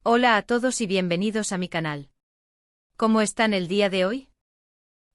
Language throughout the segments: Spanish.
Hola a todos y bienvenidos a mi canal. ¿Cómo están el día de hoy?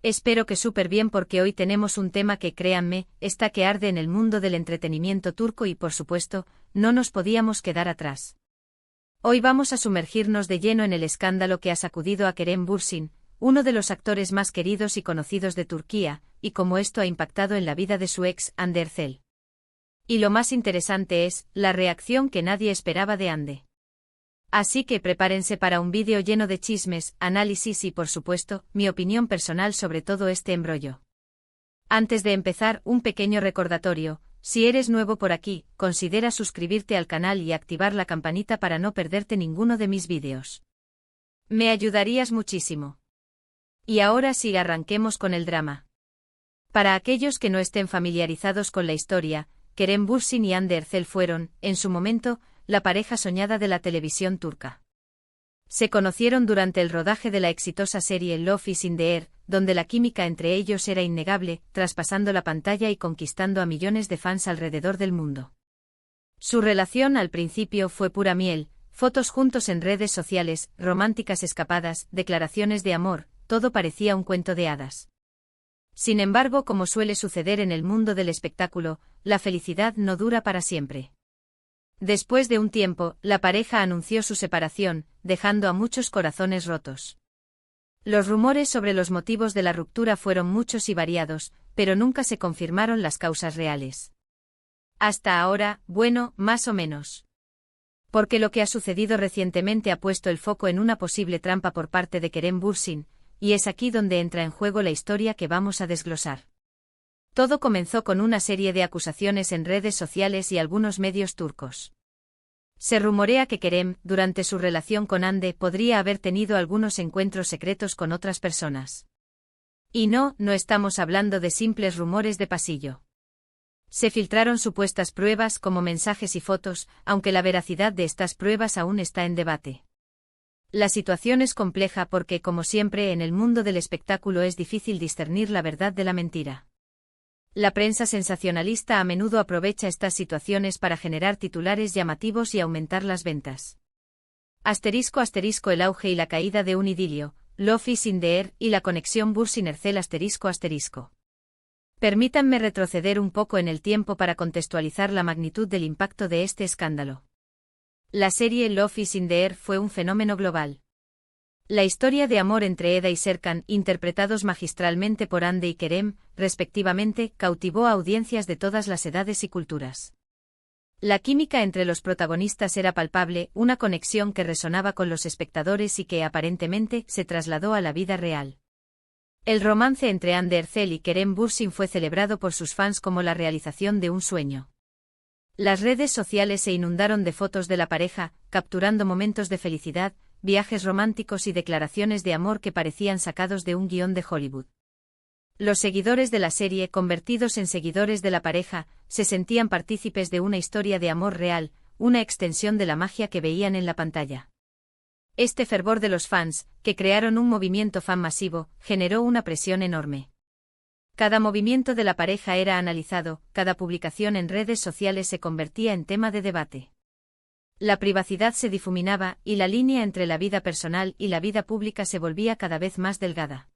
Espero que súper bien porque hoy tenemos un tema que, créanme, está que arde en el mundo del entretenimiento turco y por supuesto, no nos podíamos quedar atrás. Hoy vamos a sumergirnos de lleno en el escándalo que ha sacudido a Kerem Bürsin, uno de los actores más queridos y conocidos de Turquía, y cómo esto ha impactado en la vida de su ex, Hande Erçel. Y lo más interesante es, la reacción que nadie esperaba de Hande. Así que prepárense para un vídeo lleno de chismes, análisis y por supuesto, mi opinión personal sobre todo este embrollo. Antes de empezar, un pequeño recordatorio: si eres nuevo por aquí, considera suscribirte al canal y activar la campanita para no perderte ninguno de mis vídeos. Me ayudarías muchísimo. Y ahora sí, arranquemos con el drama. Para aquellos que no estén familiarizados con la historia, Kerem Bürsin y Hande Erçel fueron, en su momento, la pareja soñada de la televisión turca. Se conocieron durante el rodaje de la exitosa serie Love is in the Air, donde la química entre ellos era innegable, traspasando la pantalla y conquistando a millones de fans alrededor del mundo. Su relación al principio fue pura miel, fotos juntos en redes sociales, románticas escapadas, declaraciones de amor, todo parecía un cuento de hadas. Sin embargo, como suele suceder en el mundo del espectáculo, la felicidad no dura para siempre. Después de un tiempo, la pareja anunció su separación, dejando a muchos corazones rotos. Los rumores sobre los motivos de la ruptura fueron muchos y variados, pero nunca se confirmaron las causas reales. Hasta ahora, bueno, más o menos. Porque lo que ha sucedido recientemente ha puesto el foco en una posible trampa por parte de Kerem Bürsin, y es aquí donde entra en juego la historia que vamos a desglosar. Todo comenzó con una serie de acusaciones en redes sociales y algunos medios turcos. Se rumorea que Kerem, durante su relación con Hande, podría haber tenido algunos encuentros secretos con otras personas. Y no estamos hablando de simples rumores de pasillo. Se filtraron supuestas pruebas como mensajes y fotos, aunque la veracidad de estas pruebas aún está en debate. La situación es compleja porque, como siempre en el mundo del espectáculo, es difícil discernir la verdad de la mentira. La prensa sensacionalista a menudo aprovecha estas situaciones para generar titulares llamativos y aumentar las ventas. *** El auge y la caída de un idilio, Love is in the Air y la conexión Bürsin-Erçel ***. Permítanme retroceder un poco en el tiempo para contextualizar la magnitud del impacto de este escándalo. La serie Love is in the Air fue un fenómeno global. La historia de amor entre Eda y Serkan, interpretados magistralmente por Hande y Kerem, respectivamente, cautivó a audiencias de todas las edades y culturas. La química entre los protagonistas era palpable, una conexión que resonaba con los espectadores y que aparentemente se trasladó a la vida real. El romance entre Hande Erçel y Kerem Bürsin fue celebrado por sus fans como la realización de un sueño. Las redes sociales se inundaron de fotos de la pareja, capturando momentos de felicidad, viajes románticos y declaraciones de amor que parecían sacados de un guión de Hollywood. Los seguidores de la serie, convertidos en seguidores de la pareja, se sentían partícipes de una historia de amor real, una extensión de la magia que veían en la pantalla. Este fervor de los fans, que crearon un movimiento fan masivo, generó una presión enorme. Cada movimiento de la pareja era analizado, cada publicación en redes sociales se convertía en tema de debate. La privacidad se difuminaba, y la línea entre la vida personal y la vida pública se volvía cada vez más delgada.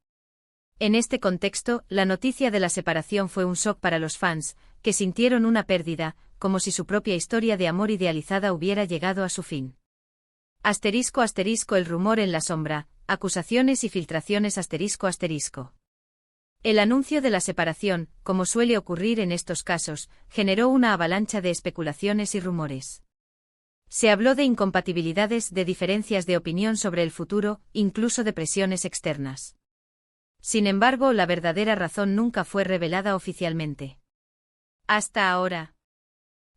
En este contexto, la noticia de la separación fue un shock para los fans, que sintieron una pérdida, como si su propia historia de amor idealizada hubiera llegado a su fin. *** El rumor en la sombra, acusaciones y filtraciones ***. El anuncio de la separación, como suele ocurrir en estos casos, generó una avalancha de especulaciones y rumores. Se habló de incompatibilidades, de diferencias de opinión sobre el futuro, incluso de presiones externas. Sin embargo, la verdadera razón nunca fue revelada oficialmente. Hasta ahora.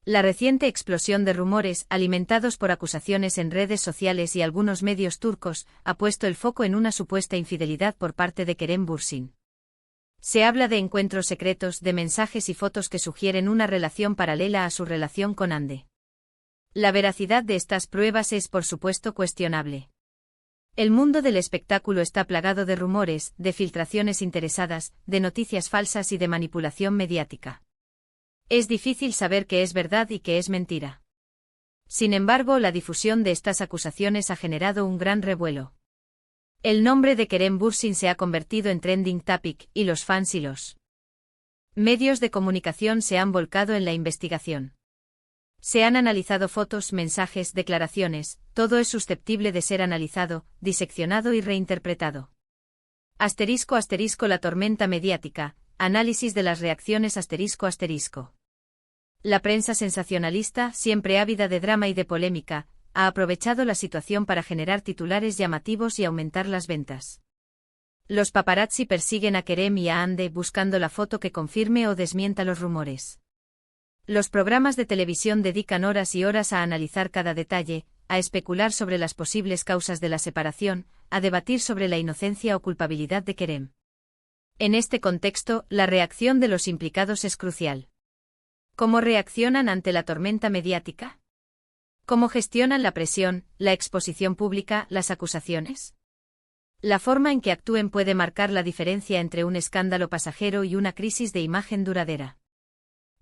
La reciente explosión de rumores, alimentados por acusaciones en redes sociales y algunos medios turcos, ha puesto el foco en una supuesta infidelidad por parte de Kerem Bürsin. Se habla de encuentros secretos, de mensajes y fotos que sugieren una relación paralela a su relación con Hande. La veracidad de estas pruebas es, por supuesto, cuestionable. El mundo del espectáculo está plagado de rumores, de filtraciones interesadas, de noticias falsas y de manipulación mediática. Es difícil saber qué es verdad y qué es mentira. Sin embargo, la difusión de estas acusaciones ha generado un gran revuelo. El nombre de Kerem Bürsin se ha convertido en trending topic, y los fans y los medios de comunicación se han volcado en la investigación. Se han analizado fotos, mensajes, declaraciones, todo es susceptible de ser analizado, diseccionado y reinterpretado. *** La tormenta mediática, análisis de las reacciones ***. La prensa sensacionalista, siempre ávida de drama y de polémica, ha aprovechado la situación para generar titulares llamativos y aumentar las ventas. Los paparazzi persiguen a Kerem y a Hande buscando la foto que confirme o desmienta los rumores. Los programas de televisión dedican horas y horas a analizar cada detalle, a especular sobre las posibles causas de la separación, a debatir sobre la inocencia o culpabilidad de Kerem. En este contexto, la reacción de los implicados es crucial. ¿Cómo reaccionan ante la tormenta mediática? ¿Cómo gestionan la presión, la exposición pública, las acusaciones? La forma en que actúen puede marcar la diferencia entre un escándalo pasajero y una crisis de imagen duradera.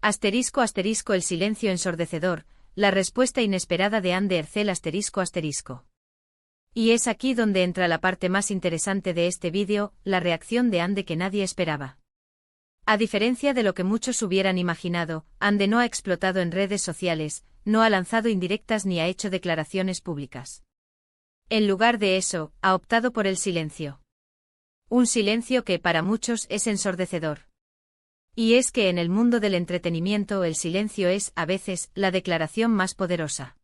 *** El silencio ensordecedor, la respuesta inesperada de Hande Erçel ***. Y es aquí donde entra la parte más interesante de este vídeo, la reacción de Hande que nadie esperaba. A diferencia de lo que muchos hubieran imaginado, Hande no ha explotado en redes sociales, no ha lanzado indirectas ni ha hecho declaraciones públicas. En lugar de eso, ha optado por el silencio. Un silencio que para muchos es ensordecedor. Y es que en el mundo del entretenimiento el silencio es, a veces, la declaración más poderosa.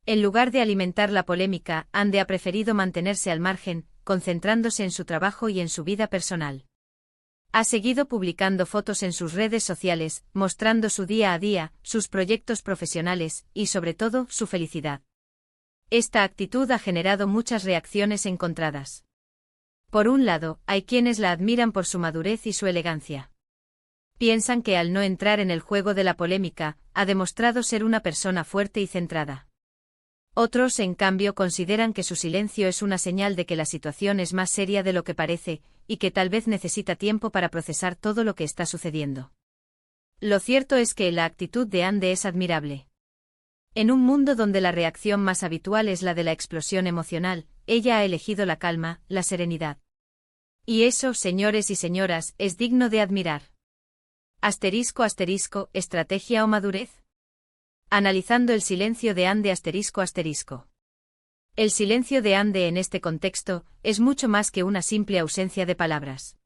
En lugar de alimentar la polémica, Hande ha preferido mantenerse al margen, concentrándose en su trabajo y en su vida personal. Ha seguido publicando fotos en sus redes sociales, mostrando su día a día, sus proyectos profesionales, y sobre todo, su felicidad. Esta actitud ha generado muchas reacciones encontradas. Por un lado, hay quienes la admiran por su madurez y su elegancia. Piensan que al no entrar en el juego de la polémica, ha demostrado ser una persona fuerte y centrada. Otros, en cambio, consideran que su silencio es una señal de que la situación es más seria de lo que parece, y que tal vez necesita tiempo para procesar todo lo que está sucediendo. Lo cierto es que la actitud de Hande es admirable. En un mundo donde la reacción más habitual es la de la explosión emocional, ella ha elegido la calma, la serenidad. Y eso, señores y señoras, es digno de admirar. ***, ¿estrategia o madurez? Analizando el silencio de Hande ***. El silencio de Hande en este contexto es mucho más que una simple ausencia de palabras.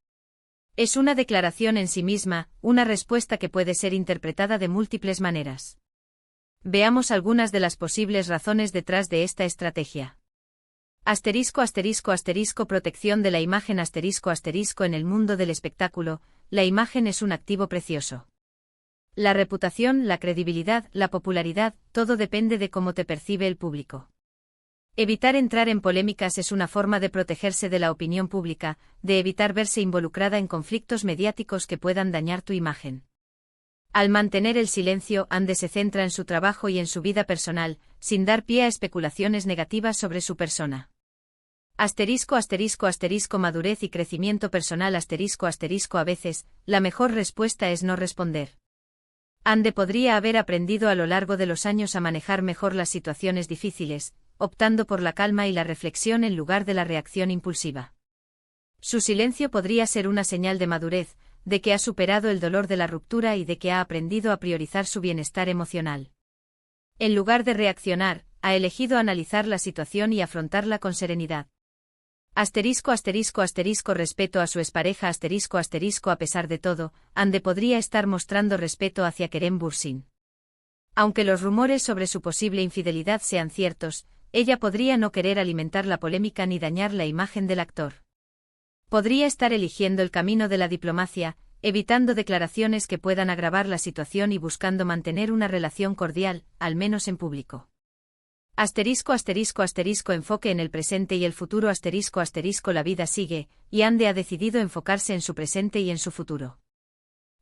Es una declaración en sí misma, una respuesta que puede ser interpretada de múltiples maneras. Veamos algunas de las posibles razones detrás de esta estrategia. Protección de la imagen en el mundo del espectáculo, la imagen es un activo precioso. La reputación, la credibilidad, la popularidad, todo depende de cómo te percibe el público. Evitar entrar en polémicas es una forma de protegerse de la opinión pública, de evitar verse involucrada en conflictos mediáticos que puedan dañar tu imagen. Al mantener el silencio, Hande se centra en su trabajo y en su vida personal, sin dar pie a especulaciones negativas sobre su persona. Madurez y crecimiento personal A veces, la mejor respuesta es no responder. Hande podría haber aprendido a lo largo de los años a manejar mejor las situaciones difíciles, optando por la calma y la reflexión en lugar de la reacción impulsiva. Su silencio podría ser una señal de madurez, de que ha superado el dolor de la ruptura y de que ha aprendido a priorizar su bienestar emocional. En lugar de reaccionar, ha elegido analizar la situación y afrontarla con serenidad. Respeto a su expareja A pesar de todo, Hande podría estar mostrando respeto hacia Kerem Bürsin. Aunque los rumores sobre su posible infidelidad sean ciertos, ella podría no querer alimentar la polémica ni dañar la imagen del actor. Podría estar eligiendo el camino de la diplomacia, evitando declaraciones que puedan agravar la situación y buscando mantener una relación cordial, al menos en público. Enfoque en el presente y el futuro La vida sigue, y Hande ha decidido enfocarse en su presente y en su futuro.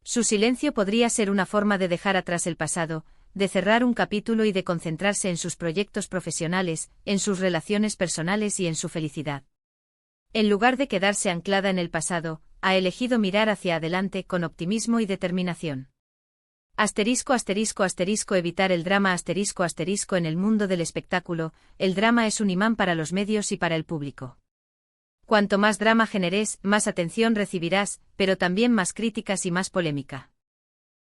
Su silencio podría ser una forma de dejar atrás el pasado, de cerrar un capítulo y de concentrarse en sus proyectos profesionales, en sus relaciones personales y en su felicidad. En lugar de quedarse anclada en el pasado, ha elegido mirar hacia adelante con optimismo y determinación. Evitar el drama en el mundo del espectáculo, el drama es un imán para los medios y para el público. Cuanto más drama generes, más atención recibirás, pero también más críticas y más polémica.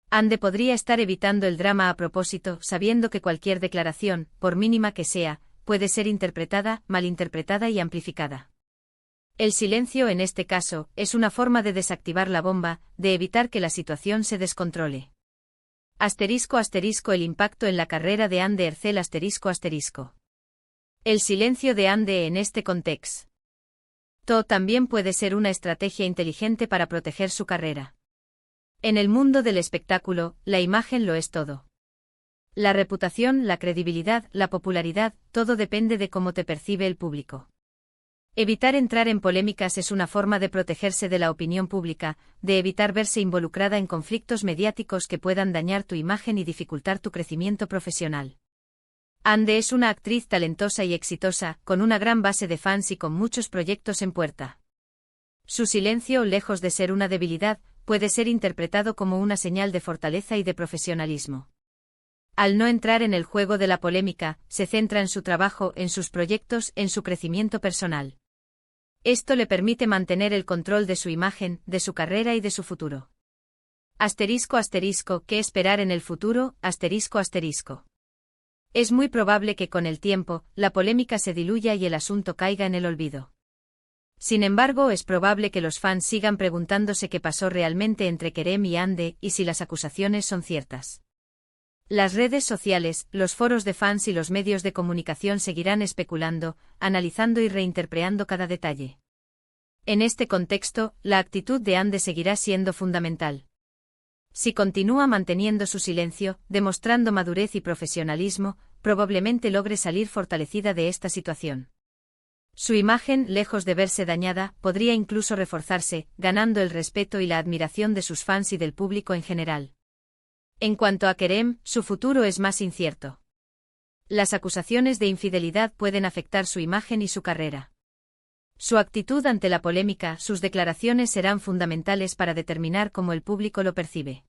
Ande podría estar evitando el drama a propósito, sabiendo que cualquier declaración, por mínima que sea, puede ser interpretada, malinterpretada y amplificada. El silencio en este caso, es una forma de desactivar la bomba, de evitar que la situación se descontrole. El impacto en la carrera de Ande Ercel. El silencio de Ande en este contexto también puede ser una estrategia inteligente para proteger su carrera. En el mundo del espectáculo, la imagen lo es todo. La reputación, la credibilidad, la popularidad, todo depende de cómo te percibe el público. Evitar entrar en polémicas es una forma de protegerse de la opinión pública, de evitar verse involucrada en conflictos mediáticos que puedan dañar tu imagen y dificultar tu crecimiento profesional. Ande es una actriz talentosa y exitosa, con una gran base de fans y con muchos proyectos en puerta. Su silencio, lejos de ser una debilidad, puede ser interpretado como una señal de fortaleza y de profesionalismo. Al no entrar en el juego de la polémica, se centra en su trabajo, en sus proyectos, en su crecimiento personal. Esto le permite mantener el control de su imagen, de su carrera y de su futuro. ¿Qué esperar en el futuro? Es muy probable que con el tiempo, la polémica se diluya y el asunto caiga en el olvido. Sin embargo, es probable que los fans sigan preguntándose qué pasó realmente entre Kerem y Ande, y si las acusaciones son ciertas. Las redes sociales, los foros de fans y los medios de comunicación seguirán especulando, analizando y reinterpretando cada detalle. En este contexto, la actitud de Ande seguirá siendo fundamental. Si continúa manteniendo su silencio, demostrando madurez y profesionalismo, probablemente logre salir fortalecida de esta situación. Su imagen, lejos de verse dañada, podría incluso reforzarse, ganando el respeto y la admiración de sus fans y del público en general. En cuanto a Kerem, su futuro es más incierto. Las acusaciones de infidelidad pueden afectar su imagen y su carrera. Su actitud ante la polémica, sus declaraciones serán fundamentales para determinar cómo el público lo percibe.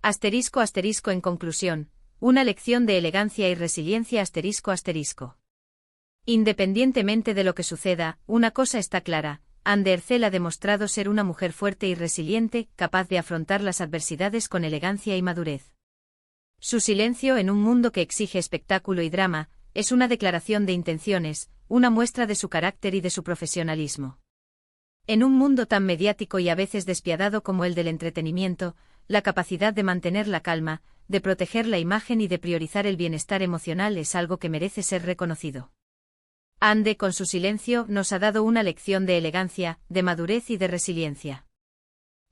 En conclusión, una lección de elegancia y resiliencia. Independientemente de lo que suceda, una cosa está clara: Ande Ercel ha demostrado ser una mujer fuerte y resiliente, capaz de afrontar las adversidades con elegancia y madurez. Su silencio en un mundo que exige espectáculo y drama, es una declaración de intenciones, una muestra de su carácter y de su profesionalismo. En un mundo tan mediático y a veces despiadado como el del entretenimiento, la capacidad de mantener la calma, de proteger la imagen y de priorizar el bienestar emocional es algo que merece ser reconocido. Ande, con su silencio, nos ha dado una lección de elegancia, de madurez y de resiliencia.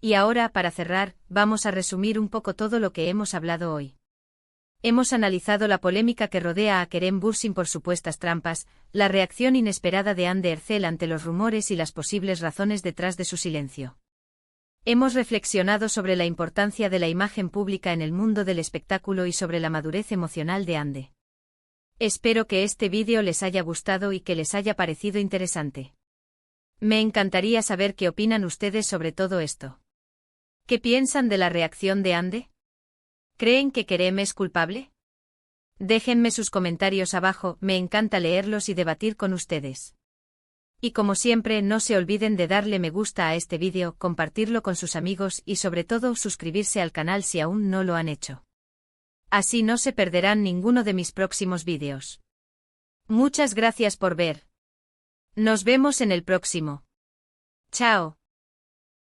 Y ahora, para cerrar, vamos a resumir un poco todo lo que hemos hablado hoy. Hemos analizado la polémica que rodea a Kerem Bürsin por supuestas trampas, la reacción inesperada de Ande Ercel ante los rumores y las posibles razones detrás de su silencio. Hemos reflexionado sobre la importancia de la imagen pública en el mundo del espectáculo y sobre la madurez emocional de Ande. Espero que este vídeo les haya gustado y que les haya parecido interesante. Me encantaría saber qué opinan ustedes sobre todo esto. ¿Qué piensan de la reacción de Ande? ¿Creen que Kerem es culpable? Déjenme sus comentarios abajo, me encanta leerlos y debatir con ustedes. Y como siempre, no se olviden de darle me gusta a este vídeo, compartirlo con sus amigos y sobre todo suscribirse al canal si aún no lo han hecho. Así no se perderán ninguno de mis próximos vídeos. Muchas gracias por ver. Nos vemos en el próximo. Chao.